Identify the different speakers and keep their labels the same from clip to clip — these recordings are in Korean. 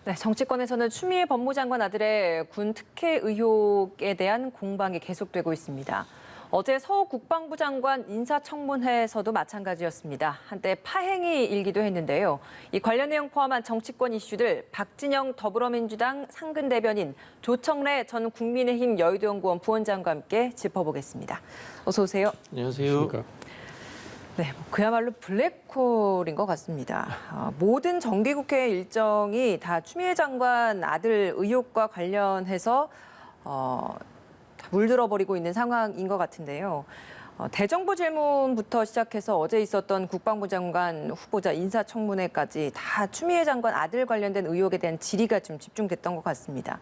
Speaker 1: 네, 정치권에서는 추미애 법무장관 아들의 군 특혜 의혹에 대한 공방이 계속되고 있습니다. 어제 서 국방부 장관 인사청문회에서도 마찬가지였습니다. 한때 파행이 일기도 했는데요. 이 관련 내용 포함한 정치권 이슈들 박진영 더불어민주당 상근 대변인, 조청래 전 국민의힘 여의도연구원 부원장과 함께 짚어보겠습니다. 어서 오세요.
Speaker 2: 안녕하세요.
Speaker 1: 네, 그야말로 블랙홀인 것 같습니다. 모든 정기국회 일정이 다 추미애 장관 아들 의혹과 관련해서 다 물들어버리고 있는 상황인 것 같은데요. 대정부 질문부터 시작해서 어제 있었던 국방부 장관 후보자 인사청문회까지 다 추미애 장관 아들 관련된 의혹에 대한 질의가 좀 집중됐던 것 같습니다.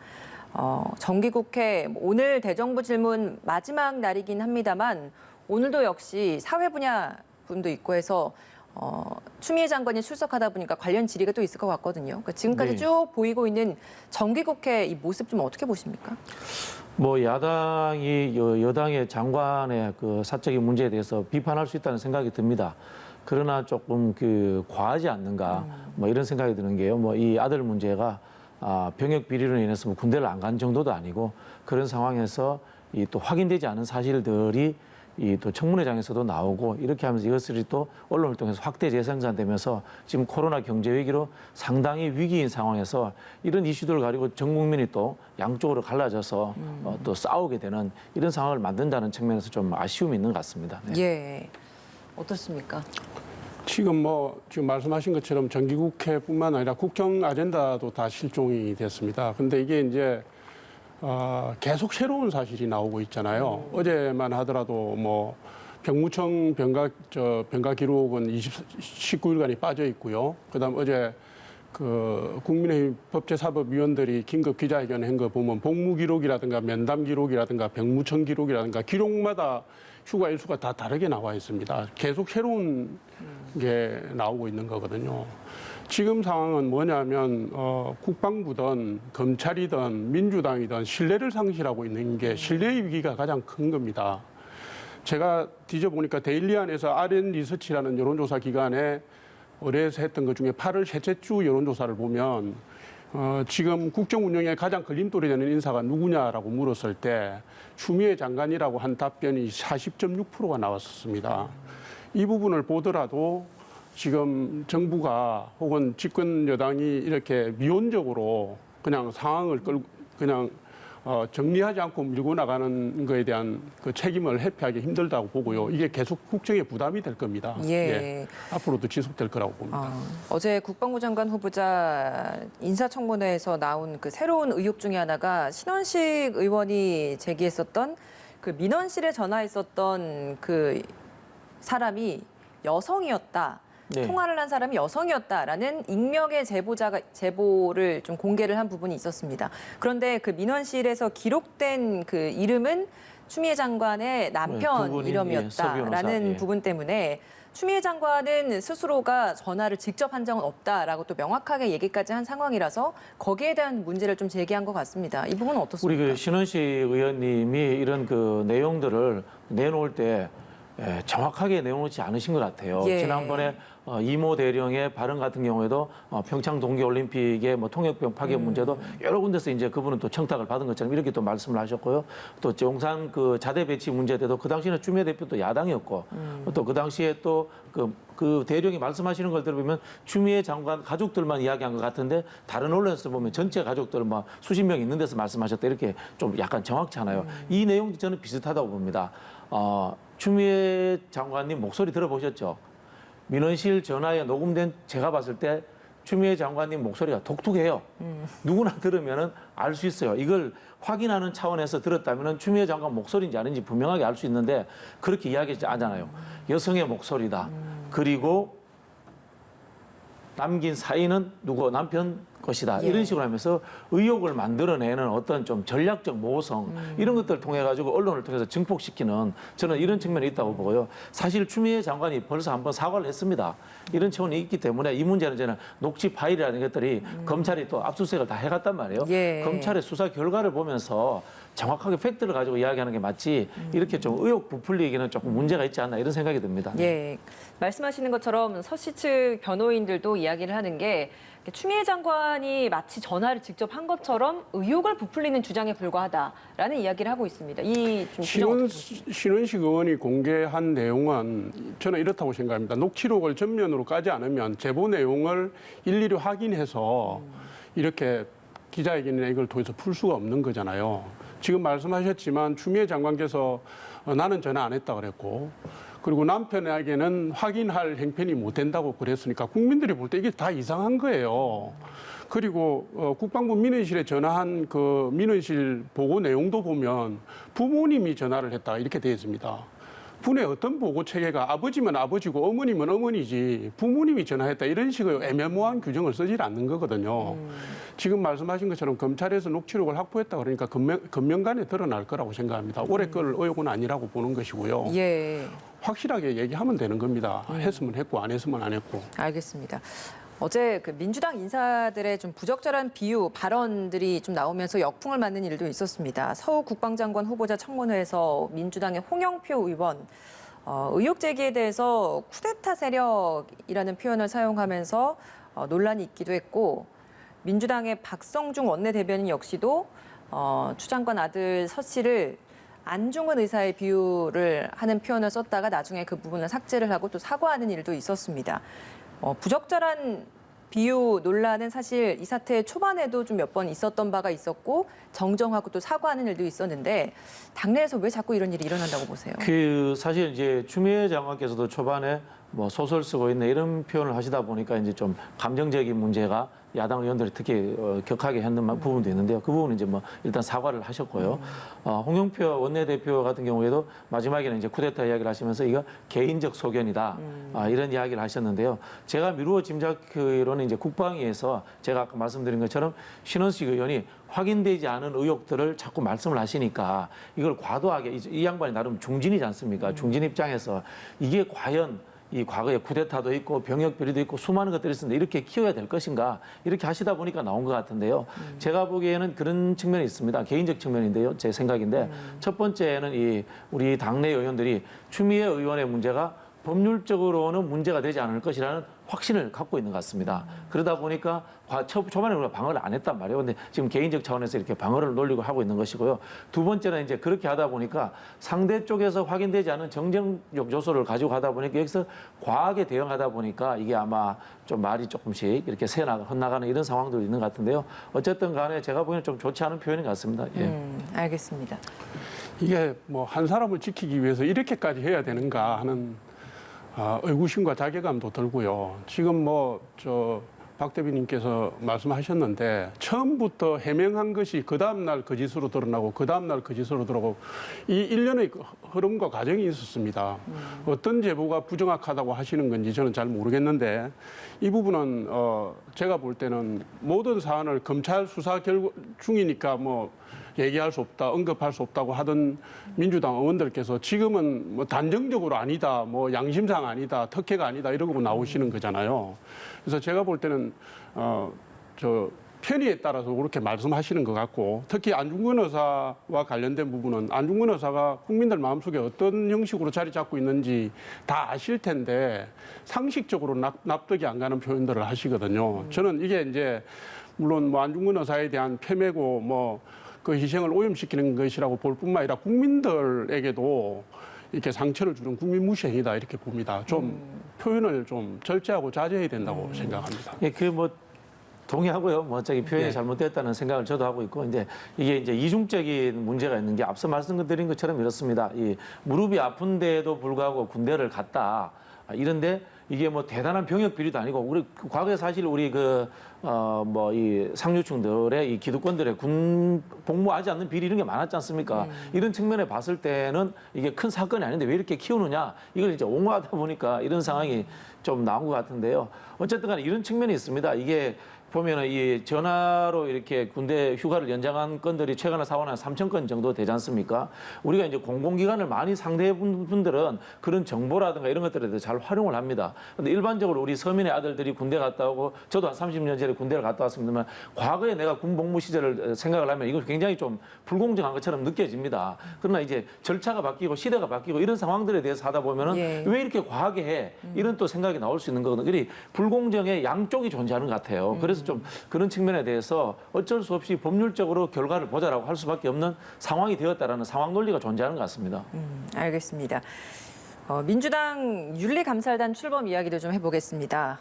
Speaker 1: 정기국회 오늘 대정부 질문 마지막 날이긴 합니다만 오늘도 역시 사회 분야 분도 있고 해서 추미애 장관이 출석하다 보니까 관련 질의가 또 있을 것 같거든요. 그러니까 지금까지 쭉 보이고 있는 정기국회 이 모습 좀 어떻게 보십니까?
Speaker 2: 뭐 야당이 여당의 장관의 그 사적인 문제에 대해서 비판할 수 있다는 생각이 듭니다. 그러나 조금 과하지 않는가 뭐 이런 생각이 드는 게요. 뭐 이 아들 문제가 병역 비리로 인해서 뭐 군대를 안 간 정도도 아니고 그런 상황에서 이 또 확인되지 않은 사실들이 이 또 청문회장에서도 나오고 이렇게 하면서 이것들이 또 언론을 통해서 확대 재생산되면서 지금 코로나 경제 위기로 상당히 위기인 상황에서 이런 이슈들을 가지고 전 국민이 또 양쪽으로 갈라져서 또 싸우게 되는 이런 상황을 만든다는 측면에서 좀 아쉬움이 있는 것 같습니다.
Speaker 1: 네. 예, 어떻습니까?
Speaker 3: 지금 말씀하신 것처럼 정기국회뿐만 아니라 국정 아젠다도 다 실종이 됐습니다. 근데 이게 이제 계속 새로운 사실이 나오고 있잖아요. 어제만 하더라도 뭐 병무청 병가 기록은 19일간이 빠져 있고요. 그다음 어제 그 국민의힘 법제사법위원들이 긴급 기자회견 한 거 보면 복무 기록이라든가 면담 기록이라든가 병무청 기록이라든가 기록마다 휴가 일수가 다 다르게 나와 있습니다. 계속 새로운 게 나오고 있는 거거든요. 지금 상황은 뭐냐면 국방부든 검찰이든 민주당이든 신뢰를 상실하고 있는 게 신뢰의 위기가 가장 큰 겁니다. 제가 뒤져보니까 데일리안에서 RN 리서치라는 여론조사 기관에 올해에서 했던 것 중에 8월 셋째 주 여론조사를 보면 지금 국정 운영에 가장 걸림돌이 되는 인사가 누구냐라고 물었을 때 추미애 장관이라고 한 답변이 40.6%가 나왔었습니다. 이 부분을 보더라도 지금 정부가 혹은 집권 여당이 이렇게 미온적으로 그냥 상황을 그냥 정리하지 않고 밀고 나가는 거에 대한 그 책임을 회피하기 힘들다고 보고요. 이게 계속 국정에 부담이 될 겁니다.
Speaker 1: 예.
Speaker 3: 앞으로도 지속될 거라고 봅니다.
Speaker 1: 어제 국방부 장관 후보자 인사청문회에서 나온 그 새로운 의혹 중에 하나가 신원식 의원이 제기했었던 그 민원실에 전화했었던 그 사람이 여성이었다.
Speaker 2: 네.
Speaker 1: 통화를 한 사람이 여성이었다라는 익명의 제보를 좀 공개를 한 부분이 있었습니다. 그런데 그 민원실에서 기록된 그 이름은 추미애 장관의 남편 이름이었다라는 부분 때문에 추미애 장관은 스스로가 전화를 직접 한 적은 없다라고 또 명확하게 얘기까지 한 상황이라서 거기에 대한 문제를 좀 제기한 것 같습니다. 이 부분은 어떻습니까?
Speaker 2: 우리 신원식 의원님이 이런 그 내용들을 내놓을 때 정확하게 내놓지 않으신 것 같아요.
Speaker 1: 예.
Speaker 2: 지난번에 이모 대령의 발언 같은 경우에도 평창 동계올림픽의 뭐 통역병 파견 문제도 여러 군데서 이제 그분은 또 청탁을 받은 것처럼 이렇게 또 말씀을 하셨고요. 또 용산 그 자대 배치 문제 때도 그 당시에는 추미애 대표도 야당이었고 또 그 당시에 또 그 대령이 말씀하시는 걸 들어보면 추미애 장관 가족들만 이야기한 것 같은데 다른 언론에서 보면 전체 가족들 막 수십 명 있는 데서 말씀하셨다 이렇게 좀 약간 정확치 않아요. 이 내용도 저는 비슷하다고 봅니다. 추미애 장관님 목소리 들어보셨죠? 민원실 전화에 녹음된 제가 봤을 때 추미애 장관님 목소리가 독특해요. 누구나 들으면은 알 수 있어요. 이걸 확인하는 차원에서 들었다면은 추미애 장관 목소리인지 아닌지 분명하게 알 수 있는데 그렇게 이야기하지 않잖아요. 여성의 목소리다. 그리고 남긴 사인은 누구 남편 것이다. 이런 식으로 하면서 의혹을 만들어내는 어떤 좀 전략적 모성 이런 것들을 통해 가지고 언론을 통해서 증폭시키는 저는 이런 측면이 있다고 보고요. 사실 추미애 장관이 벌써 한번 사과를 했습니다. 이런 차원이 있기 때문에 이 문제는 저는 녹취 파일이라는 것들이 검찰이 또 압수수색을 다 해갔단 말이에요.
Speaker 1: 예.
Speaker 2: 검찰의 수사 결과를 보면서 정확하게 팩트를 가지고 이야기하는 게 맞지 이렇게 좀 의혹 부풀리기는 조금 문제가 있지 않나 이런 생각이 듭니다.
Speaker 1: 예, 말씀하시는 것처럼 서씨 측 변호인들도 이야기를 하는 게 추미애 장관이 마치 전화를 직접 한 것처럼 의혹을 부풀리는 주장에 불과하다라는 이야기를 하고 있습니다. 이 좀 주장 어떻게 보십니까?
Speaker 3: 신원식 의원이 공개한 내용은 저는 이렇다고 생각합니다. 녹취록을 전면으로 까지 않으면 제보 내용을 일일이 확인해서 이렇게 기자회견이나 이걸 통해서 풀 수가 없는 거잖아요. 지금 말씀하셨지만 추미애 장관께서 나는 전화 안 했다 그랬고 그리고 남편에게는 확인할 행편이 못 된다고 그랬으니까 국민들이 볼 때 이게 다 이상한 거예요. 그리고 국방부 민원실에 전화한 그 민원실 보고 내용도 보면 부모님이 전화를 했다 이렇게 되어 있습니다. 분의 어떤 보고 체계가 아버지면 아버지고 어머니면 어머니지 부모님이 전화했다 이런 식의 애매모호한 규정을 쓰질 않는 거거든요. 지금 말씀하신 것처럼 검찰에서 녹취록을 확보했다 그러니까 금명간에 드러날 거라고 생각합니다. 올해 걸 의혹은 아니라고 보는 것이고요.
Speaker 1: 예,
Speaker 3: 확실하게 얘기하면 되는 겁니다. 했으면 했고 안 했으면 안 했고.
Speaker 1: 알겠습니다. 어제 그 민주당 인사들의 좀 부적절한 비유 발언들이 좀 나오면서 역풍을 맞는 일도 있었습니다. 서욱 국방장관 후보자 청문회에서 민주당의 홍영표 의원 의혹 제기에 대해서 쿠데타 세력이라는 표현을 사용하면서 논란이 있기도 했고 민주당의 박성중 원내대변인 역시도 추 장관 아들 서 씨를 안중근 의사의 비유를 하는 표현을 썼다가 나중에 그 부분을 삭제를 하고 또 사과하는 일도 있었습니다. 부적절한 비유 논란은 사실 이 사태 초반에도 좀 몇 번 있었던 바가 있었고 정정하고 또 사과하는 일도 있었는데 당내에서 왜 자꾸 이런 일이 일어난다고 보세요?
Speaker 2: 그 사실 이제 추미애 장관께서도 초반에 뭐 소설 쓰고 있네 이런 표현을 하시다 보니까 이제 좀 감정적인 문제가 야당 의원들이 특히 격하게 했는 부분도 있는데요. 그 부분은 이제 뭐 일단 사과를 하셨고요. 홍영표 원내대표 같은 경우에도 마지막에는 이제 쿠데타 이야기를 하시면서 이거 개인적 소견이다 이런 이야기를 하셨는데요. 제가 미루어 짐작하기로는 이제 국방위에서 제가 아까 말씀드린 것처럼 신원식 의원이 확인되지 않은 의혹들을 자꾸 말씀을 하시니까 이걸 과도하게 이 양반이 나름 중진이지 않습니까? 중진 입장에서 이게 과연 이 과거에 쿠데타도 있고 병역 비리도 있고 수많은 것들이 있었는데 이렇게 키워야 될 것인가 이렇게 하시다 보니까 나온 것 같은데요. 제가 보기에는 그런 측면이 있습니다. 개인적 측면인데요. 제 생각인데 첫 번째는 이 우리 당내 의원들이 추미애 의원의 문제가 법률적으로는 문제가 되지 않을 것이라는 확신을 갖고 있는 것 같습니다. 그러다 보니까 초반에 우리가 방어를 안 했단 말이에요. 근데 지금 개인적 차원에서 이렇게 방어를 놀리고 하고 있는 것이고요. 두 번째는 이제 그렇게 하다 보니까 상대 쪽에서 확인되지 않은 정쟁적 요소를 가지고 가다 보니까 여기서 과하게 대응하다 보니까 이게 아마 좀 말이 조금씩 이렇게 헛나가는 이런 상황도 있는 것 같은데요. 어쨌든 간에 제가 보기에는 좀 좋지 않은 표현인 것 같습니다. 예.
Speaker 1: 알겠습니다.
Speaker 3: 이게 뭐 한 사람을 지키기 위해서 이렇게까지 해야 되는가 하는 의구심과 자괴감도 들고요. 지금 박 대변인께서 말씀하셨는데 처음부터 해명한 것이 그 다음날 거짓으로 드러나고 그 다음날 거짓으로 드러나고 이 일련의 흐름과 과정이 있었습니다. 어떤 제보가 부정확하다고 하시는 건지 저는 잘 모르겠는데 이 부분은 제가 볼 때는 모든 사안을 검찰 수사 중이니까 뭐 얘기할 수 없다, 언급할 수 없다고 하던 민주당 의원들께서 지금은 뭐 단정적으로 아니다, 뭐 양심상 아니다, 특혜가 아니다 이러고 나오시는 거잖아요. 그래서 제가 볼 때는 편의에 따라서 그렇게 말씀하시는 것 같고 특히 안중근 의사와 관련된 부분은 안중근 의사가 국민들 마음속에 어떤 형식으로 자리 잡고 있는지 다 아실 텐데 상식적으로 납득이 안 가는 표현들을 하시거든요. 저는 이게 이제 물론 뭐 안중근 의사에 대한 폄훼고 뭐 그 희생을 오염시키는 것이라고 볼 뿐만 아니라 국민들에게도 이렇게 상처를 주는 국민 무시 행위다 이렇게 봅니다. 좀 표현을 좀 절제하고 자제해야 된다고 생각합니다.
Speaker 2: 예, 그 뭐 동의하고요. 뭐 저기 표현이
Speaker 3: 네.
Speaker 2: 잘못됐다는 생각을 저도 하고 있고 이게 이제 이중적인 문제가 있는 게 앞서 말씀드린 것처럼 이렇습니다. 이 무릎이 아픈데도 불구하고 군대를 갔다. 이런데 이게 뭐 대단한 병역 비리도 아니고 우리 과거에 사실 우리 이 상류층들의 이 기득권들의 군 복무하지 않는 비리 이런 게 많았지 않습니까? 이런 측면에 봤을 때는 이게 큰 사건이 아닌데 왜 이렇게 키우느냐 이걸 이제 옹호하다 보니까 이런 상황이 좀 나온 것 같은데요. 어쨌든 간에 이런 측면이 있습니다. 이게 보면은 이 전화로 이렇게 군대 휴가를 연장한 건들이 최근에 사원한 3,000건 정도 되지 않습니까? 우리가 이제 공공기관을 많이 상대해 본 분들은 그런 정보라든가 이런 것들에 대해서 잘 활용을 합니다. 근데 일반적으로 우리 서민의 아들들이 군대 갔다 오고 저도 한 30년 전에 군대를 갔다 왔습니다만 과거에 내가 군 복무 시절을 생각을 하면 이거 굉장히 좀 불공정한 것처럼 느껴집니다. 그러나 이제 절차가 바뀌고 시대가 바뀌고 이런 상황들에 대해서 하다 보면은 왜 이렇게 과하게 해? 이런 또 생각이 나올 수 있는 거거든요. 그러니 불공정의 양쪽이 존재하는 것 같아요. 그래서 그래서 좀 그런 측면에 대해서 어쩔 수 없이 법률적으로 결과를 보자라고 할 수밖에 없는 상황이 되었다라는 상황 논리가 존재하는 것 같습니다.
Speaker 1: 알겠습니다. 민주당 윤리감찰단 출범 이야기도 좀 해보겠습니다.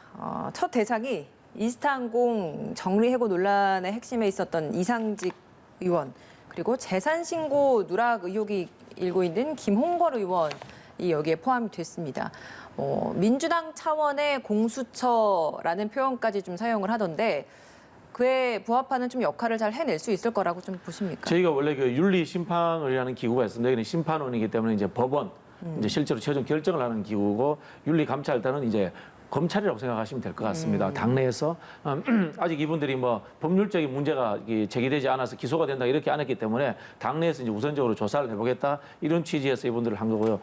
Speaker 1: 첫 대상이 이스타항공 정리해고 논란의 핵심에 있었던 이상직 의원, 그리고 재산신고 누락 의혹이 일고 있는 김홍걸 의원이 여기에 포함이 됐습니다. 민주당 차원의 공수처라는 표현까지 좀 사용을 하던데 그에 부합하는 좀 역할을 잘 해낼 수 있을 거라고 좀 보십니까?
Speaker 2: 저희가 원래 그 윤리심판이라는 기구가 있습니다. 여기는 심판원이기 때문에 이제 법원, 이제 실제로 최종 결정을 하는 기구고 윤리감찰단은 이제 검찰이라고 생각하시면 될 것 같습니다. 당내에서 아직 이분들이 뭐 법률적인 문제가 제기되지 않아서 기소가 된다 이렇게 안 했기 때문에 당내에서 이제 우선적으로 조사를 해보겠다 이런 취지에서 이분들을 한 거고요.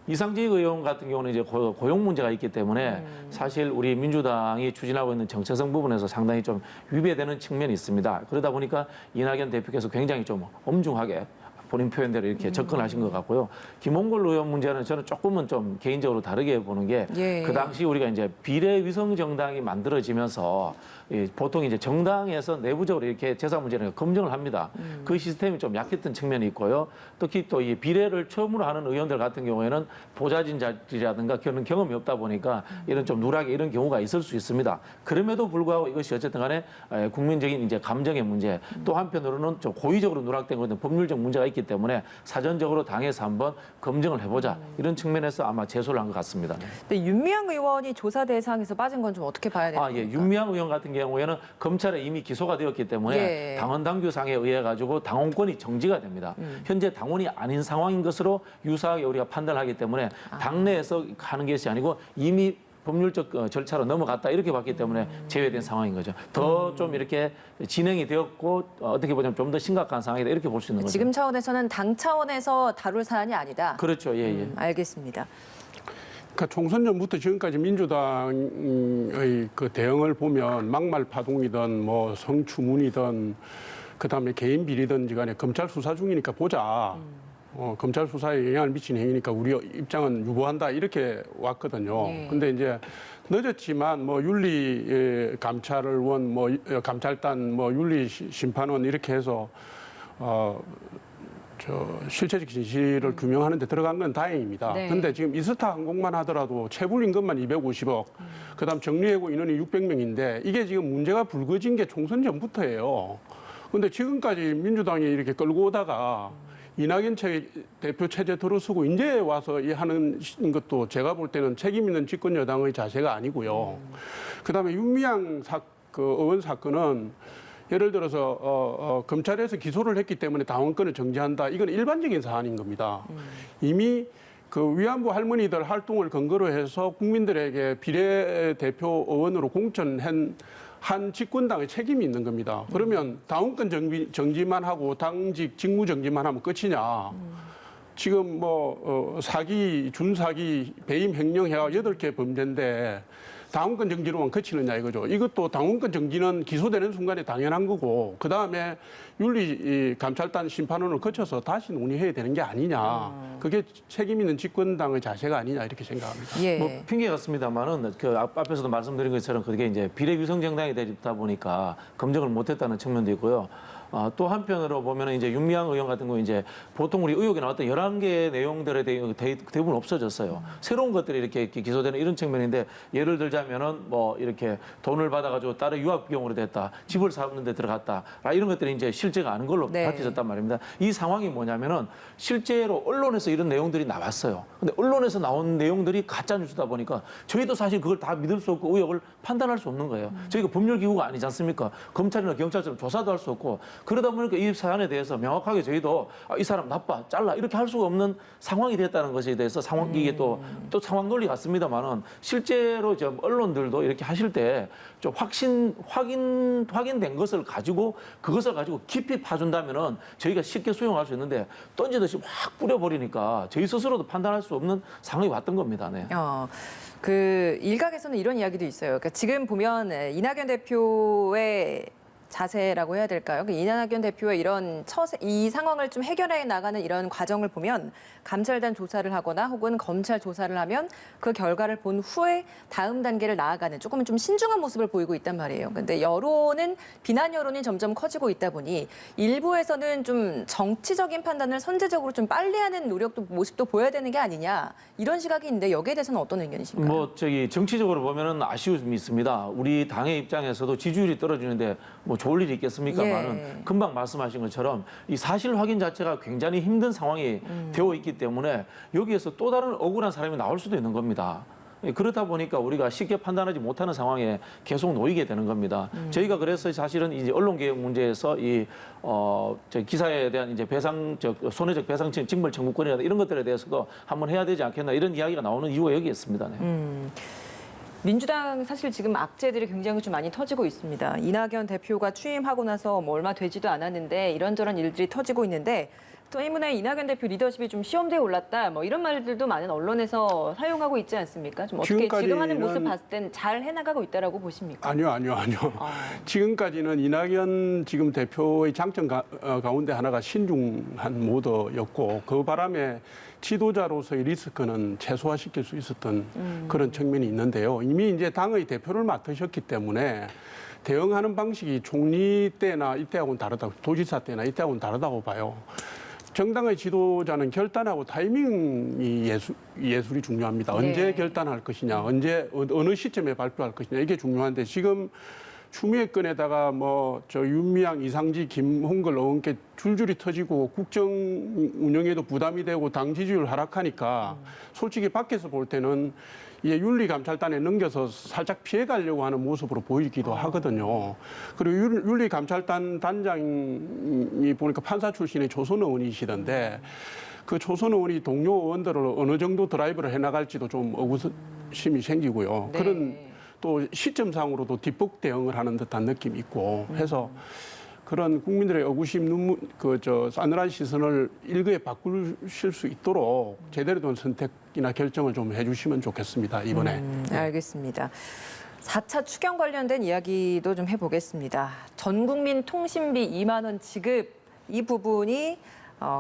Speaker 2: 이상직 의원 같은 경우는 이제 고용 문제가 있기 때문에 사실 우리 민주당이 추진하고 있는 정체성 부분에서 상당히 좀 위배되는 측면이 있습니다. 그러다 보니까 이낙연 대표께서 굉장히 좀 엄중하게 본인 표현대로 이렇게 접근하신 것 같고요. 김홍걸 의원 문제는 저는 조금은 좀 개인적으로 다르게 보는 게 그 당시 우리가 이제 비례위성 정당이 만들어지면서 보통 이제 정당에서 내부적으로 이렇게 재산 문제를 검증을 합니다. 그 시스템이 좀 약했던 측면이 있고요. 특히 또 이 비례를 처음으로 하는 의원들 같은 경우에는 보좌진 자리라든가 그런 경험이 없다 보니까 이런 좀 누락의 이런 경우가 있을 수 있습니다. 그럼에도 불구하고 이것이 어쨌든 간에 국민적인 이제 감정의 문제 또 한편으로는 좀 고의적으로 누락된 것은 법률적 문제가 있기 때문에 사전적으로 당에서 한번 검증을 해보자 이런 측면에서 아마 제소를 한 것 같습니다.
Speaker 1: 근데 윤미향 의원이 조사 대상에서 빠진 건 좀 어떻게 봐야 됩니까?
Speaker 2: 예. 윤미향 의원 같은 경우에는 검찰에 이미 기소가 되었기 때문에 당원 당규상에 의해 가지고 당원권이 정지가 됩니다. 현재 당원이 아닌 상황인 것으로 유사하게 우리가 판단하기 때문에 당내에서 하는 것이 아니고 이미 법률적 절차로 넘어갔다 이렇게 봤기 때문에 제외된 상황인 거죠. 더 좀 이렇게 진행이 되었고 어떻게 보자면 좀 더 심각한 상황이다 이렇게 볼 수 있는 거죠.
Speaker 1: 지금 차원에서는 당 차원에서 다룰 사안이 아니다.
Speaker 2: 그렇죠. 예.
Speaker 1: 알겠습니다.
Speaker 3: 그러니까 총선 전부터 지금까지 민주당의 그 대응을 보면 막말 파동이든 뭐 성추문이든 그다음에 개인 비리든지 간에 검찰 수사 중이니까 보자. 검찰 수사에 영향을 미치는 행위니까 우리 입장은 유보한다 이렇게 왔거든요. 근데 이제 늦었지만 뭐 윤리 감찰원, 뭐 감찰단, 뭐 윤리 심판원 이렇게 해서 실체적 진실을 규명하는 데 들어간 건 다행입니다. 근데 지금 이스타 항공만 하더라도 체불 임금만 250억, 그다음 정리해고 인원이 600명인데 이게 지금 문제가 불거진 게 총선 전부터예요. 근데 지금까지 민주당이 이렇게 끌고 오다가 이낙연 대표 체제 들어서고 이제 와서 이 하는 것도 제가 볼 때는 책임 있는 집권 여당의 자세가 아니고요. 그다음에 윤미향 의원 사건은 예를 들어서 검찰에서 기소를 했기 때문에 당원권을 정지한다. 이건 일반적인 사안인 겁니다. 이미 그 위안부 할머니들 활동을 근거로 해서 국민들에게 비례대표 의원으로 공천한 한 집권당의 책임이 있는 겁니다. 그러면 당원권 정지만 하고 당직 직무 정지만 하면 끝이냐. 지금 뭐 사기, 준사기, 배임 횡령 해와 8개 범죄인데 당원권 정지로만 그치느냐 이거죠. 이것도 당원권 정지는 기소되는 순간에 당연한 거고 그다음에 윤리 감찰단 심판원을 거쳐서 다시 논의해야 되는 게 아니냐. 그게 책임 있는 집권당의 자세가 아니냐 이렇게 생각합니다.
Speaker 2: 뭐 핑계 같습니다만은 그 앞에서도 말씀드린 것처럼 그게 이제 비례 위성 정당이 되다 보니까 검증을 못했다는 측면도 있고요. 또 한편으로 보면은 이제 윤미향 의원 같은 경우 이제 보통 우리 의혹이 나왔던 11개의 내용들에 대부분 없어졌어요. 새로운 것들이 이렇게 기소되는 이런 측면인데 예를 들자면은 뭐 이렇게 돈을 받아가지고 다른 유학 비용으로 됐다, 집을 사는 데 들어갔다, 이런 것들이 이제 실제가 아닌 걸로 밝혀졌단 말입니다. 이 상황이 뭐냐면은 실제로 언론에서 이런 내용들이 나왔어요. 근데 언론에서 나온 내용들이 가짜 뉴스다 보니까 저희도 사실 그걸 다 믿을 수 없고 의혹을 판단할 수 없는 거예요. 저희가 법률 기구가 아니지 않습니까? 검찰이나 경찰처럼 조사도 할 수 없고. 그러다 보니까 이 사안에 대해서 명확하게 저희도 이 사람 나빠, 잘라 이렇게 할 수가 없는 상황이 됐다는 것에 대해서 이게 또 상황 논리 같습니다만은 실제로 좀 언론들도 이렇게 하실 때 좀 확인된 것을 가지고 그것을 가지고 깊이 파준다면은 저희가 쉽게 수용할 수 있는데 던지듯이 확 뿌려버리니까 저희 스스로도 판단할 수 없는 상황이 왔던 겁니다. 네.
Speaker 1: 그 일각에서는 이런 이야기도 있어요. 그러니까 지금 보면 이낙연 대표의 자세라고 해야 될까요? 이낙연 대표의 이런 이 상황을 좀 해결해 나가는 이런 과정을 보면 감찰단 조사를 하거나 혹은 검찰 조사를 하면 그 결과를 본 후에 다음 단계를 나아가는 조금 좀 신중한 모습을 보이고 있단 말이에요. 근데 비난 여론이 점점 커지고 있다 보니 일부에서는 좀 정치적인 판단을 선제적으로 좀 빨리 하는 모습도 보여야 되는 게 아니냐 이런 시각이 있는데 여기에 대해서는 어떤 의견이신가요?
Speaker 2: 정치적으로 보면은 아쉬움이 있습니다. 우리 당의 입장에서도 지지율이 떨어지는데 뭐 좋을 일이 있겠습니까만은
Speaker 1: 예.
Speaker 2: 금방 말씀하신 것처럼 이 사실 확인 자체가 굉장히 힘든 상황이 되어 있기 때문에 여기에서 또 다른 억울한 사람이 나올 수도 있는 겁니다. 그렇다 보니까 우리가 쉽게 판단하지 못하는 상황에 계속 놓이게 되는 겁니다. 저희가 그래서 사실은 이제 언론개혁 문제에서 기사에 대한 이제 손해적 배상 징벌 청구권이나 이런 것들에 대해서도 한번 해야 되지 않겠나 이런 이야기가 나오는 이유가 여기 있습니다. 네.
Speaker 1: 민주당 사실 지금 악재들이 굉장히 좀 많이 터지고 있습니다. 이낙연 대표가 취임하고 나서 뭐 얼마 되지도 않았는데 이런저런 일들이 터지고 있는데 또 이문에 이낙연 대표 리더십이 좀 시험대에 올랐다 뭐 이런 말들도 많은 언론에서 사용하고 있지 않습니까? 좀 어떻게 지금 하는 모습 봤을 땐 잘 해나가고 있다라고 보십니까?
Speaker 3: 아니요. 지금까지는 이낙연 지금 대표의 장점 가운데 하나가 신중한 모드였고 그 바람에 지도자로서의 리스크는 최소화시킬 수 있었던 그런 측면이 있는데요. 이미 이제 당의 대표를 맡으셨기 때문에 대응하는 방식이 총리 때나 이때하고는 다르다고, 도지사 때나 이때하고는 다르다고 봐요. 정당의 지도자는 결단하고 타이밍이 예술이 중요합니다. 언제
Speaker 1: 네.
Speaker 3: 결단할 것이냐, 어느 시점에 발표할 것이냐 이게 중요한데 지금 추미애 건에다가 윤미향, 이상지, 김홍걸 의원께 줄줄이 터지고 국정 운영에도 부담이 되고 당 지지율 하락하니까 솔직히 밖에서 볼 때는 이게 윤리감찰단에 넘겨서 살짝 피해가려고 하는 모습으로 보이기도 하거든요. 그리고 윤리감찰단 단장이 보니까 판사 출신의 조선 의원이시던데 그 조선 의원이 동료 의원들을 어느 정도 드라이브를 해나갈지도 좀 의구심이 생기고요.
Speaker 1: 네.
Speaker 3: 그런 또 시점상으로도 뒷북 대응을 하는 듯한 느낌이 있고 해서 그런 국민들의 의구심, 싸늘한 시선을 일거에 바꾸실 수 있도록 제대로 된 선택이나 결정을 좀 해주시면 좋겠습니다, 이번에.
Speaker 1: 알겠습니다. 4차 추경 관련된 이야기도 좀 해보겠습니다. 전 국민 통신비 2만 원 지급 이 부분이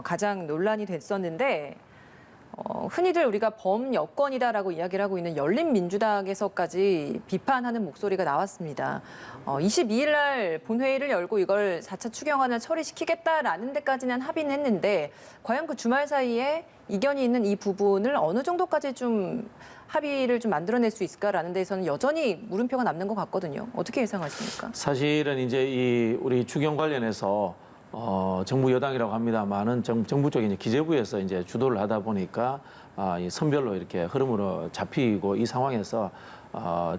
Speaker 1: 가장 논란이 됐었는데 흔히들 우리가 범여권이다라고 이야기를 하고 있는 열린민주당에서까지 비판하는 목소리가 나왔습니다. 22일 날 본회의를 열고 이걸 4차 추경안을 처리시키겠다라는 데까지는 합의는 했는데 과연 그 주말 사이에 이견이 있는 이 부분을 어느 정도까지 좀 합의를 좀 만들어낼 수 있을까라는 데에서는 여전히 물음표가 남는 것 같거든요. 어떻게 예상하십니까?
Speaker 2: 사실은 이제 우리 추경 관련해서 정부 여당이라고 합니다만은 정부 쪽에 이제 기재부에서 이제 주도를 하다 보니까 이 선별로 이렇게 흐름으로 잡히고 이 상황에서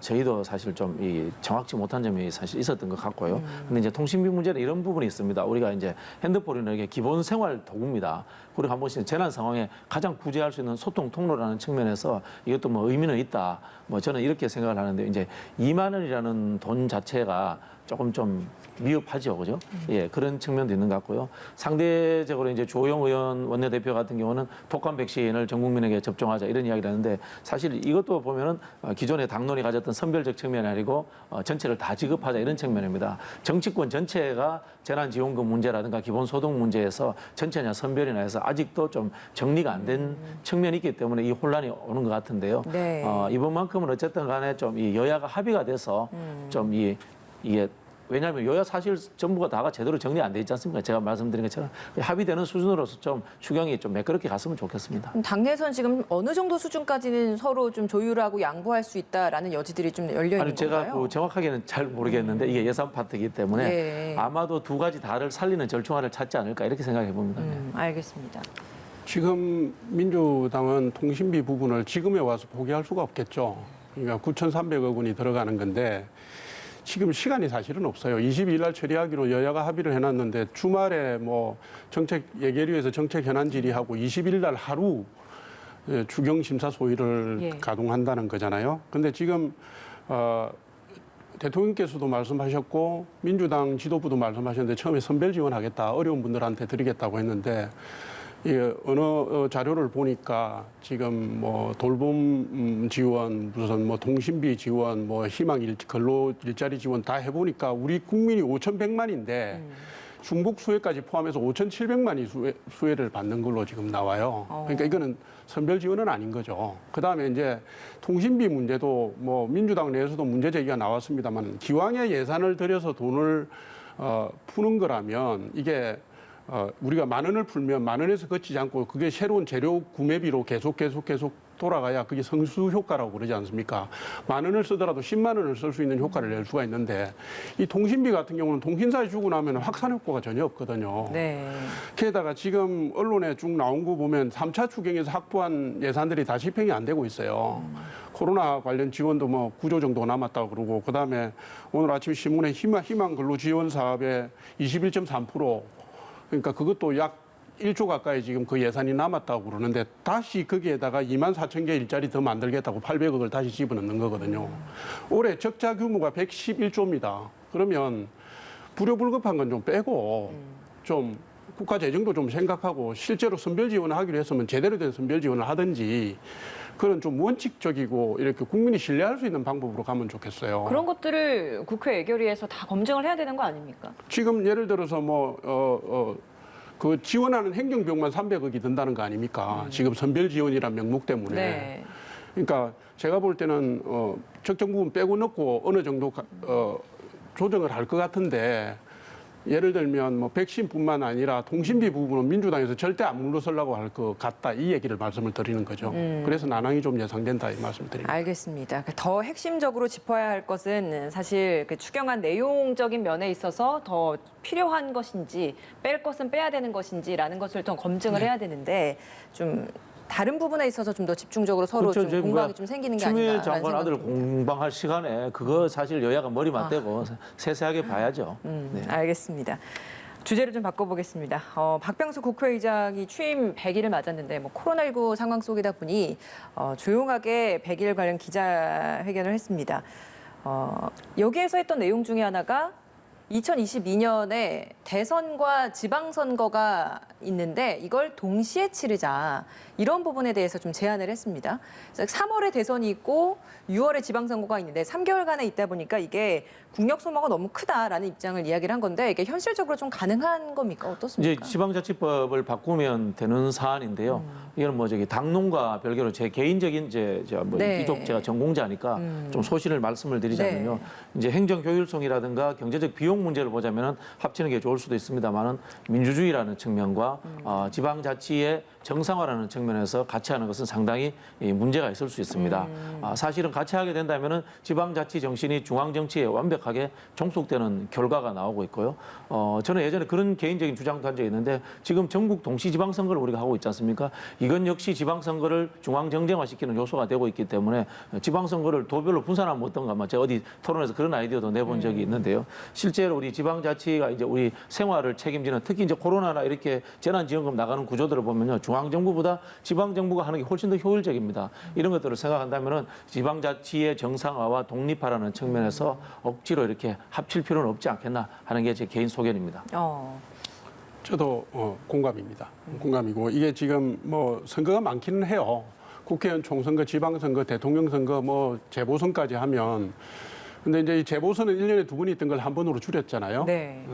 Speaker 2: 저희도 사실 좀 정확치 못한 점이 사실 있었던 것 같고요. 근데 이제 통신비 문제는 이런 부분이 있습니다. 우리가 이제 핸드폰은 이게 기본 생활 도구입니다. 그리고 한 번씩 재난 상황에 가장 구제할 수 있는 소통 통로라는 측면에서 이것도 뭐 의미는 있다. 뭐 저는 이렇게 생각을 하는데 이제 2만 원이라는 돈 자체가 조금 좀 미흡하죠, 그죠? 예, 그런 측면도 있는 것 같고요. 상대적으로 이제 조영 의원 원내대표 같은 경우는 독감 백신을 전 국민에게 접종하자 이런 이야기를 하는데 사실 이것도 보면은 기존의 당론이 가졌던 선별적 측면이 아니고 전체를 다 지급하자 이런 측면입니다. 정치권 전체가 재난지원금 문제라든가 기본소득 문제에서 전체냐 선별이나 해서 아직도 좀 정리가 안 된 측면이 있기 때문에 이 혼란이 오는 것 같은데요.
Speaker 1: 네.
Speaker 2: 이번만큼은 어쨌든 간에 좀 이 여야가 합의가 돼서 좀 이게 왜냐하면 여야 사실 정부가 다가 제대로 정리 안 돼 있지 않습니까? 제가 말씀드린 것처럼 합의되는 수준으로서 좀 추경이 좀 매끄럽게 갔으면 좋겠습니다.
Speaker 1: 당내선 지금 어느 정도 수준까지는 서로 좀 조율하고 양보할 수 있다라는 여지들이 좀 열려 있는
Speaker 2: 아니 제가
Speaker 1: 건가요?
Speaker 2: 정확하게는 잘 모르겠는데 이게 예산 파트이기 때문에
Speaker 1: 네.
Speaker 2: 아마도 두 가지 다를 살리는 절충안을 찾지 않을까 이렇게 생각해 봅니다.
Speaker 1: 알겠습니다.
Speaker 3: 지금 민주당은 통신비 부분을 지금에 와서 포기할 수가 없겠죠. 그러니까 9,300억 원이 들어가는 건데 지금 시간이 사실은 없어요. 22일 날 처리하기로 여야가 합의를 해놨는데 주말에 정책 예결위에서 정책 현안 질의하고 21일 날 하루 추경 심사 소위를 가동한다는 거잖아요. 근데 지금 대통령께서도 말씀하셨고 민주당 지도부도 말씀하셨는데 처음에 선별 지원하겠다, 어려운 분들한테 드리겠다고 했는데 어느 자료를 보니까 지금 뭐 돌봄 지원, 무슨 뭐 통신비 지원, 뭐 근로 일자리 지원 다 해보니까 우리 국민이 5,100만인데 중복 수혜까지 포함해서 5,700만이 수혜를 받는 걸로 지금 나와요. 그러니까 이거는 선별 지원은 아닌 거죠. 그다음에 이제 통신비 문제도 뭐 민주당 내에서도 문제 제기가 나왔습니다만 기왕에 예산을 들여서 돈을 푸는 거라면 이게 우리가 10,000원을 풀면 10,000원에서 그치지 않고 그게 새로운 재료 구매비로 계속 돌아가야 그게 성수 효과라고 그러지 않습니까? 10,000원을 쓰더라도 10만 원을 쓸 수 있는 효과를 낼 수가 있는데 이 통신비 같은 경우는 통신사에 주고 나면 확산 효과가 전혀 없거든요.
Speaker 1: 네.
Speaker 3: 게다가 지금 언론에 쭉 나온 거 보면 3차 추경에서 확보한 예산들이 다 집행이 안 되고 있어요. 코로나 관련 지원도 뭐 9조 정도 남았다고 그러고 그다음에 오늘 아침 신문에 희망 근로 지원 사업의 21.3% 그러니까 그것도 약 1조 가까이 지금 그 예산이 남았다고 그러는데 다시 거기에다가 24,000개 일자리 더 만들겠다고 800억을 다시 집어넣는 거거든요. 올해 적자 규모가 111조입니다. 그러면 불효불급한 건 좀 빼고 좀 국가 재정도 좀 생각하고 실제로 선별 지원을 하기로 했으면 제대로 된 선별 지원을 하든지 그런 좀 원칙적이고 이렇게 국민이 신뢰할 수 있는 방법으로 가면 좋겠어요.
Speaker 1: 그런 것들을 국회 예결위에서 다 검증을 해야 되는 거 아닙니까?
Speaker 3: 지금 예를 들어서 그 지원하는 행정비용만 300억이 든다는 거 아닙니까? 지금 선별 지원이란 명목 때문에.
Speaker 1: 네.
Speaker 3: 그러니까 제가 볼 때는 적정 부분 빼고 넣고 어느 정도 조정을 할 것 같은데 예를 들면 뭐 백신뿐만 아니라 통신비 부분은 민주당에서 절대 안 물러서려고 할 것 같다 이 얘기를 말씀을 드리는 거죠. 그래서 난항이 좀 예상된다 이 말씀을 드립니다.
Speaker 1: 알겠습니다. 더 핵심적으로 짚어야 할 것은 사실 그 추경안 내용적인 면에 있어서 더 필요한 것인지 뺄 것은 빼야 되는 것인지라는 것을 더 검증을 해야 되는데 좀 다른 부분에 있어서 좀 더 집중적으로 서로
Speaker 2: 그렇죠.
Speaker 1: 좀 공방이 좀 생기는 게 아닌가.
Speaker 2: 추미애 장관 아들 공방할 시간에 그거 사실 여야가 머리 맞대고 세세하게 봐야죠. 네.
Speaker 1: 알겠습니다. 주제를 좀 바꿔보겠습니다. 박병수 국회의장이 취임 100일을 맞았는데 뭐 코로나19 상황 속이다 보니 조용하게 100일 관련 기자회견을 했습니다. 여기에서 했던 내용 중에 하나가 2022년에 대선과 지방선거가 있는데 이걸 동시에 치르자 이런 부분에 대해서 좀 제안을 했습니다. 3월에 대선이 있고 6월에 지방선거가 있는데 3개월간에 있다 보니까 이게 국력 소모가 너무 크다라는 입장을 이야기를 한 건데 이게 현실적으로 좀 가능한 겁니까?
Speaker 2: 이제
Speaker 1: 어떻습니까?
Speaker 2: 지방자치법을 바꾸면 되는 사안인데요. 이거는 뭐 당론과 별개로 제 개인적인
Speaker 1: 네.
Speaker 2: 이쪽 제가 전공자니까 좀 소신을 말씀을 드리자면요. 이제 행정 효율성이라든가 경제적 비용 문제를 보자면은 합치는 게 좋을 수도 있습니다만은 민주주의라는 측면과 지방자치의 정상화라는 측면에서 같이 하는 것은 상당히 문제가 있을 수 있습니다. 사실은 같이 하게 된다면은 지방자치 정신이 중앙정치에 완벽하게 종속되는 결과가 나오고 있고요. 저는 예전에 그런 개인적인 주장도 한 적이 있는데 지금 전국 동시지방선거를 우리가 하고 있지 않습니까? 이건 역시 지방선거를 중앙정쟁화시키는 요소가 되고 있기 때문에 지방선거를 도별로 분산하면 어떤가? 제가 어디 토론에서 그런 아이디어도 내본 적이 있는데요. 실제로 우리 지방자치가 이제 우리 생활을 책임지는 특히 이제 코로나나 이렇게 재난지원금 나가는 구조들을 보면요. 중앙정부보다 지방정부가 하는 게 훨씬 더 효율적입니다. 이런 것들을 생각한다면은 지방자치의 정상화와 독립화라는 측면에서 억지로 이렇게 합칠 필요는 없지 않겠나 하는 게 제 개인 소견입니다.
Speaker 3: 저도 공감입니다. 공감이고 이게 지금 뭐 선거가 많기는 해요. 국회의원 총선거, 지방선거, 대통령 선거, 뭐 재보선까지 하면 근데 이제 이 재보선은 1년에 2번이 있던 걸 한 번으로 줄였잖아요.
Speaker 1: 네.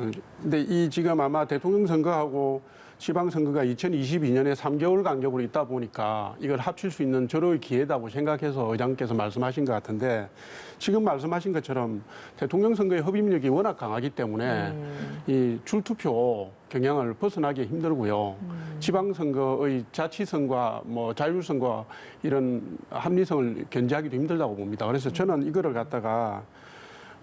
Speaker 3: 근데 이 지금 아마 대통령 선거하고 지방선거가 2022년에 3개월 간격으로 있다 보니까 이걸 합칠 수 있는 절호의 기회다고 생각해서 의장께서 말씀하신 것 같은데 지금 말씀하신 것처럼 대통령 선거의 흡입력이 워낙 강하기 때문에 이 줄투표 경향을 벗어나기 힘들고요. 지방선거의 자치성과 뭐 자율성과 이런 합리성을 견제하기도 힘들다고 봅니다. 그래서 저는 이거를 갖다가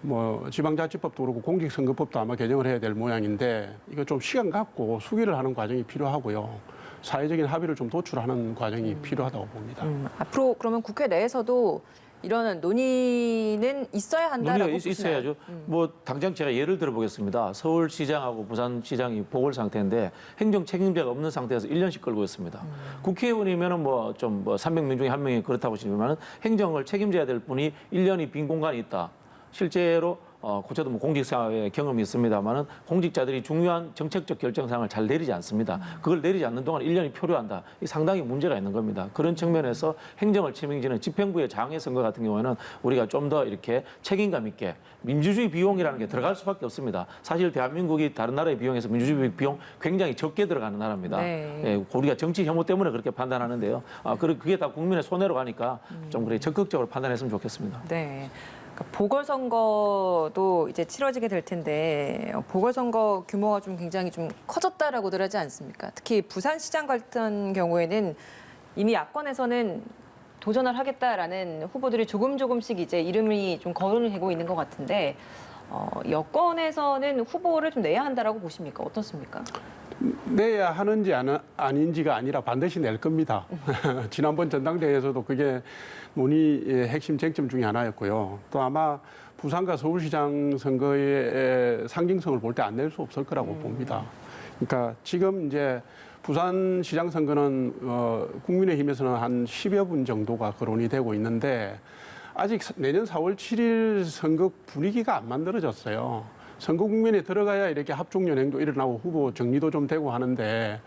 Speaker 3: 뭐 지방자치법도 그렇고 공직선거법도 아마 개정을 해야 될 모양인데 이거 좀 시간 갖고 수기를 하는 과정이 필요하고요. 사회적인 합의를 좀 도출하는 과정이 필요하다고 봅니다.
Speaker 1: 앞으로 그러면 국회 내에서도 이런 논의는 있어야 한다라고
Speaker 2: 논의가
Speaker 1: 보시나요?
Speaker 2: 있어야죠. 뭐 당장 제가 예를 들어보겠습니다. 서울시장하고 부산시장이 보궐 상태인데 행정 책임자가 없는 상태에서 1년씩 끌고 있습니다. 국회의원이면은 뭐 300명 중에 1명이 그렇다고 치면은 행정을 책임져야 될 분이 1년이 빈 공간이 있다. 실제로 고쳐도 뭐 공직사회 경험이 있습니다만은 공직자들이 중요한 정책적 결정사항을 잘 내리지 않습니다. 그걸 내리지 않는 동안 1년이 표류한다. 이 상당히 문제가 있는 겁니다. 그런 측면에서 행정을 책임지는 집행부의 장애 선거 같은 경우에는 우리가 좀 더 이렇게 책임감 있게 민주주의 비용이라는 게 들어갈 수밖에 없습니다. 사실 대한민국이 다른 나라의 비용에서 민주주의 비용 굉장히 적게 들어가는 나라입니다.
Speaker 1: 네.
Speaker 2: 예, 우리가 정치 혐오 때문에 그렇게 판단하는데요. 그게 다 국민의 손해로 가니까 좀 그래 적극적으로 판단했으면 좋겠습니다.
Speaker 1: 네. 그러니까 보궐선거도 이제 치러지게 될 텐데 보궐선거 규모가 좀 굉장히 좀 커졌다라고들 하지 않습니까? 특히 부산시장 같은 경우에는 이미 야권에서는 도전을 하겠다라는 후보들이 조금씩 이제 이름이 좀 거론이 되고 있는 것 같은데 여권에서는 후보를 좀 내야 한다라고 보십니까? 어떻습니까?
Speaker 3: 내야 하는지 아닌지가 아니라 반드시 낼 겁니다. 지난번 전당대회에서도 그게 논의의 핵심 쟁점 중에 하나였고요. 또 아마 부산과 서울시장 선거의 상징성을 볼 때 안 낼 수 없을 거라고 봅니다. 그러니까 지금 이제 부산시장 선거는 국민의힘에서는 한 10여 분 정도가 거론이 되고 있는데 아직 내년 4월 7일 선거 분위기가 안 만들어졌어요. 선거 국면에 들어가야 이렇게 합종연행도 일어나고 후보 정리도 좀 되고 하는데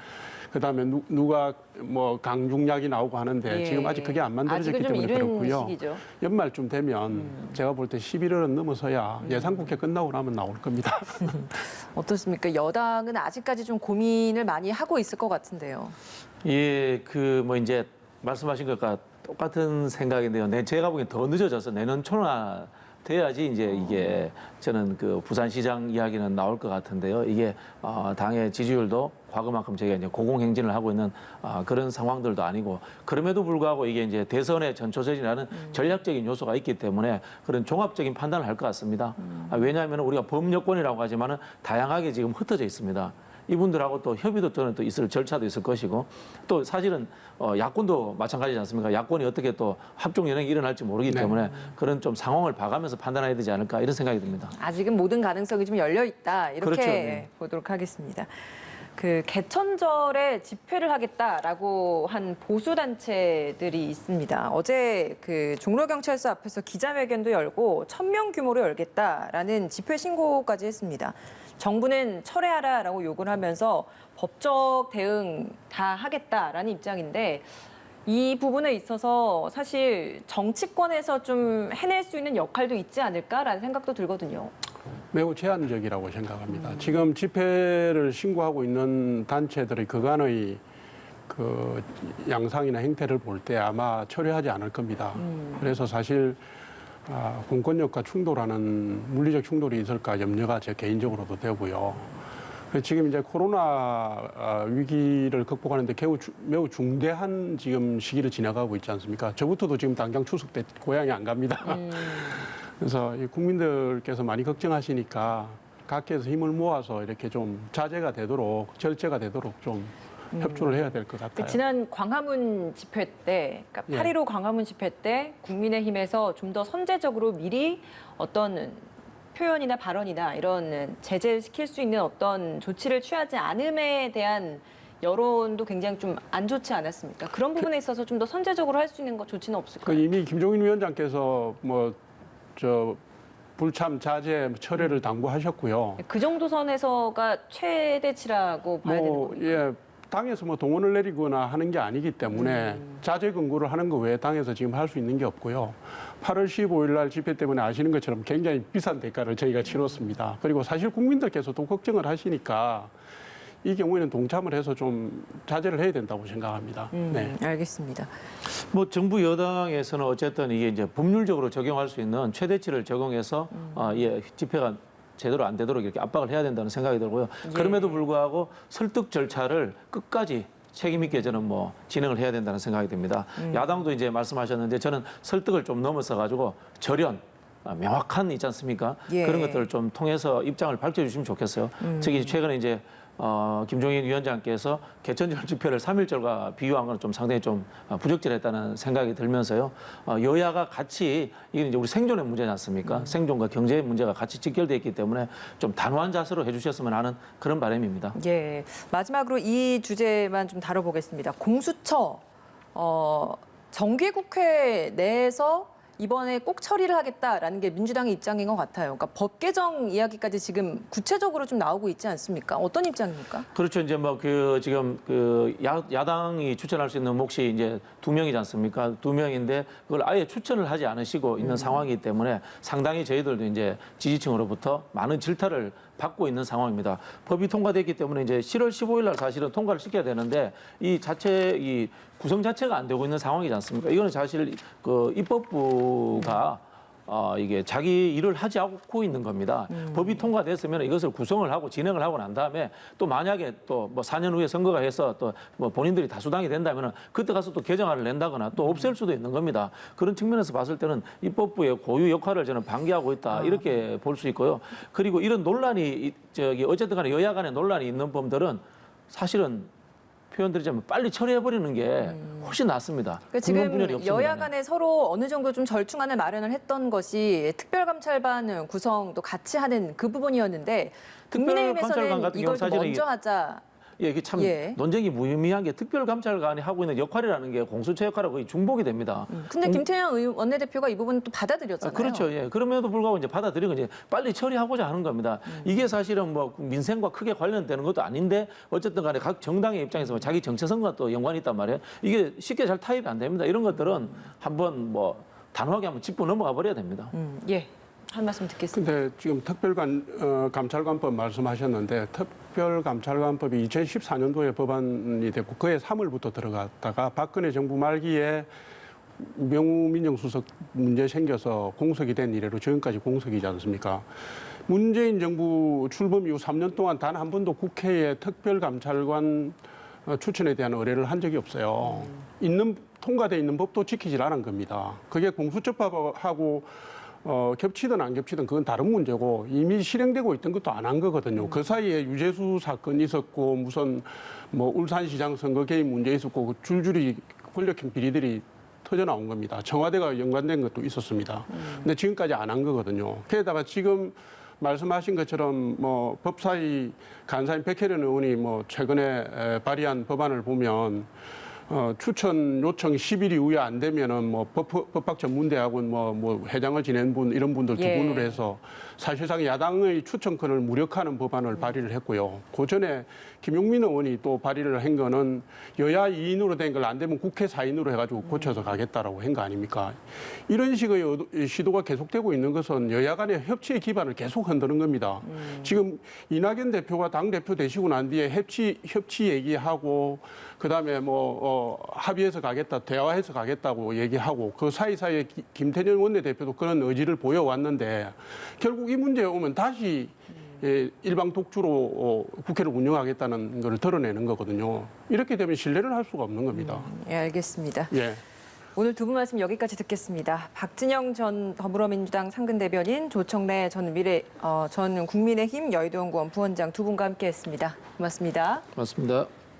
Speaker 3: 그다음에 누가 뭐 강중약이 나오고 하는데
Speaker 1: 예.
Speaker 3: 지금 아직 그게 안 만들어졌기 때문에 그렇고요.
Speaker 1: 시기죠.
Speaker 3: 연말쯤 되면 제가 볼 때 11월은 넘어서야 예산국회 끝나고 나면 나올 겁니다.
Speaker 1: 어떻습니까? 여당은 아직까지 좀 고민을 많이 하고 있을 것 같은데요.
Speaker 2: 예, 뭐 이제 말씀하신 것과 똑같은 생각인데요. 제가 보기엔 더 늦어져서 내년 초나 돼야지 이제 이게 저는 그 부산시장 이야기는 나올 것 같은데요. 이게 당의 지지율도 과거만큼 저희가 이제 고공행진을 하고 있는 그런 상황들도 아니고 그럼에도 불구하고 이게 이제 대선의 전초전이라는 전략적인 요소가 있기 때문에 그런 종합적인 판단을 할 것 같습니다. 왜냐하면 우리가 범여권이라고 하지만은 다양하게 지금 흩어져 있습니다. 이분들하고 또 협의도 또 있을 절차도 있을 것이고 또 사실은 야권도 마찬가지지 않습니까? 야권이 어떻게 또 합종 연행이 일어날지 모르기 때문에 그런 좀 상황을 봐가면서 판단해야 되지 않을까 이런 생각이 듭니다.
Speaker 1: 아직은 모든 가능성이 좀 열려 있다 이렇게
Speaker 2: 그렇죠. 네.
Speaker 1: 보도록 하겠습니다. 그 개천절에 집회를 하겠다라고 한 보수 단체들이 있습니다. 어제 그 종로경찰서 앞에서 기자회견도 열고 1,000명 규모로 열겠다라는 집회 신고까지 했습니다. 정부는 철회하라라고 요구를 하면서 법적 대응 다 하겠다라는 입장인데 이 부분에 있어서 사실 정치권에서 좀 해낼 수 있는 역할도 있지 않을까라는 생각도 들거든요.
Speaker 3: 매우 제한적이라고 생각합니다. 지금 집회를 신고하고 있는 단체들의 그간의 그 양상이나 행태를 볼 때 아마 철회하지 않을 겁니다. 그래서 사실 공권력과 충돌하는 물리적 충돌이 있을까 염려가 제 개인적으로도 되고요. 지금 이제 코로나 위기를 극복하는데 매우 중대한 지금 시기를 지나가고 있지 않습니까? 저부터도 지금 당장 추석 때 고향에 안 갑니다. 그래서 이 국민들께서 많이 걱정하시니까 각계에서 힘을 모아서 이렇게 좀 자제가 되도록 절제가 되도록 좀 협조를 해야 될 것 같아요.
Speaker 1: 지난 광화문 집회 때, 그러니까 8.15 광화문 집회 때 국민의힘에서 좀 더 선제적으로 미리 어떤 표현이나 발언이나 이런 제재시킬 수 있는 어떤 조치를 취하지 않음에 대한 여론도 굉장히 좀 안 좋지 않았습니까? 그런 부분에 있어서 좀 더 선제적으로 할 수 있는 조치는 없을까요?
Speaker 3: 이미 김종인 위원장께서 불참 자제 철회를 당부하셨고요.
Speaker 1: 그 정도 선에서가 최대치라고 봐야 되는 거죠.
Speaker 3: 예, 당에서 동원을 내리거나 하는 게 아니기 때문에 자제 근거를 하는 거 외에 당에서 지금 할 수 있는 게 없고요. 8월 15일 날 집회 때문에 아시는 것처럼 굉장히 비싼 대가를 저희가 치렀습니다. 그리고 사실 국민들께서도 걱정을 하시니까 이 경우에는 동참을 해서 좀 자제를 해야 된다고 생각합니다. 네.
Speaker 1: 알겠습니다.
Speaker 2: 뭐 정부 여당에서는 어쨌든 이게 이제 법률적으로 적용할 수 있는 최대치를 적용해서 집회가 제대로 안 되도록 이렇게 압박을 해야 된다는 생각이 들고요. 그럼에도 불구하고 설득 절차를 끝까지 책임 있게 저는 진행을 해야 된다는 생각이 듭니다. 야당도 이제 말씀하셨는데 저는 설득을 좀 넘어서 가지고 절연 명확한 있지 않습니까?
Speaker 1: 예.
Speaker 2: 그런 것들을 좀 통해서 입장을 밝혀주시면 좋겠어요. 특히 최근에 이제 김종인 위원장께서 개천절 집회를 3.1절과 비유한 건 좀 상당히 좀 부적절했다는 생각이 들면서요. 여야가 같이 이게 이제 우리 생존의 문제지 않습니까? 생존과 경제의 문제가 같이 직결돼 있기 때문에 좀 단호한 자세로 해주셨으면 하는 그런 바람입니다.
Speaker 1: 예. 마지막으로 이 주제만 좀 다뤄보겠습니다. 공수처 정기국회 내에서 이번에 꼭 처리를 하겠다라는 게 민주당의 입장인 것 같아요. 그러니까 법 개정 이야기까지 지금 구체적으로 좀 나오고 있지 않습니까? 어떤 입장입니까?
Speaker 2: 그렇죠. 이제 뭐 지금 야당이 추천할 수 있는 몫이 이제 2명이지 않습니까? 2명인데 그걸 아예 추천을 하지 않으시고 있는 상황이기 때문에 상당히 저희들도 이제 지지층으로부터 많은 질타를 받고 있는 상황입니다. 법이 통과됐기 때문에 이제 7월 15일 날 사실은 통과를 시켜야 되는데 이 구성 자체가 안 되고 있는 상황이지 않습니까? 이거는 사실 그 입법부가 이게 자기 일을 하지 않고 있는 겁니다. 법이 통과됐으면 이것을 구성을 하고 진행을 하고 난 다음에 또 만약에 또 뭐 4년 후에 선거가 해서 또 뭐 본인들이 다수당이 된다면 그때 가서 또 개정안을 낸다거나 또 없앨 수도 있는 겁니다. 그런 측면에서 봤을 때는 입법부의 고유 역할을 저는 방기하고 있다 이렇게 볼 수 있고요. 그리고 이런 논란이 어쨌든 간에 여야 간에 논란이 있는 법들은 사실은 표현드리자면 빨리 처리해버리는 게 훨씬 낫습니다.
Speaker 1: 그러니까 지금 여야 간에 서로 어느 정도 좀 절충안을 마련을 했던 것이 특별감찰반 구성도 같이 하는 그 부분이었는데 국민의힘에서는
Speaker 2: 같은
Speaker 1: 이걸
Speaker 2: 경우
Speaker 1: 좀
Speaker 2: 사실은
Speaker 1: 먼저 하자.
Speaker 2: 예, 이게 참
Speaker 1: 예.
Speaker 2: 논쟁이 무의미한 게 특별감찰관이 하고 있는 역할이라는 게 공수처 역할하고 거의 중복이 됩니다.
Speaker 1: 근데 김태년 원내대표가 이 부분 또 받아들였잖아요.
Speaker 2: 그렇죠. 예. 그럼에도 불구하고 이제 받아들이고 이제 빨리 처리하고자 하는 겁니다. 이게 사실은 뭐 민생과 크게 관련되는 것도 아닌데 어쨌든 간에 각 정당의 입장에서 뭐 자기 정체성과 또 연관이 있단 말이에요. 이게 쉽게 잘 타입이 안 됩니다. 이런 것들은 한번 뭐 단호하게 한번 짚고 넘어가 버려야 됩니다.
Speaker 1: 예. 한 말씀 듣겠습니다.
Speaker 3: 근데 지금 감찰관법 말씀하셨는데 특별감찰관법이 2014년도에 법안이 됐고 그해 3월부터 들어갔다가 박근혜 정부 말기에 명우 민정수석 문제 생겨서 공석이 된 이래로 지금까지 공석이지 않습니까? 문재인 정부 출범 이후 3년 동안 단 한 번도 국회에 특별감찰관 추천에 대한 의뢰를 한 적이 없어요. 통과돼 있는 법도 지키질 않은 겁니다. 그게 공수처법하고 겹치든 안 겹치든 그건 다른 문제고 이미 실행되고 있던 것도 안 한 거거든요. 그 사이에 유재수 사건 있었고 무슨 뭐 울산시장 선거 개입 문제 있었고 줄줄이 권력형 비리들이 터져 나온 겁니다. 청와대가 연관된 것도 있었습니다. 근데 지금까지 안 한 거거든요. 게다가 지금 말씀하신 것처럼 뭐 법사위 간사인 백혜련 의원이 뭐 최근에 발의한 법안을 보면 추천 요청 10일 이후에 안 되면은 뭐 법학 전문대학원 뭐 회장을 지낸 분 이런 분들 두
Speaker 1: 예.
Speaker 3: 분으로 해서 사실상 야당의 추천권을 무력화하는 법안을 발의를 했고요. 그 전에 김용민 의원이 또 발의를 한 거는 여야 2인으로 된 걸 안 되면 국회 4인으로 해가지고 고쳐서 가겠다라고 한 거 아닙니까? 이런 식의 시도가 계속되고 있는 것은 여야 간의 협치의 기반을 계속 흔드는 겁니다. 지금 이낙연 대표가 당 대표 되시고 난 뒤에 협치 얘기하고 그다음에 합의해서 가겠다, 대화해서 가겠다고 얘기하고 그 사이사이에 김태년 원내대표도 그런 의지를 보여왔는데 결국 이 문제에 오면 다시 일방 독주로 국회를 운영하겠다는 걸 드러내는 거거든요. 이렇게 되면 신뢰를 할 수가 없는 겁니다.
Speaker 1: 예, 알겠습니다.
Speaker 3: 예.
Speaker 1: 오늘 두 분 말씀 여기까지 듣겠습니다. 박진영 전 더불어민주당 상근대변인, 조청래 전 국민의힘 여의도연구원 부원장 두 분과 함께했습니다. 고맙습니다.
Speaker 2: 맞습니다.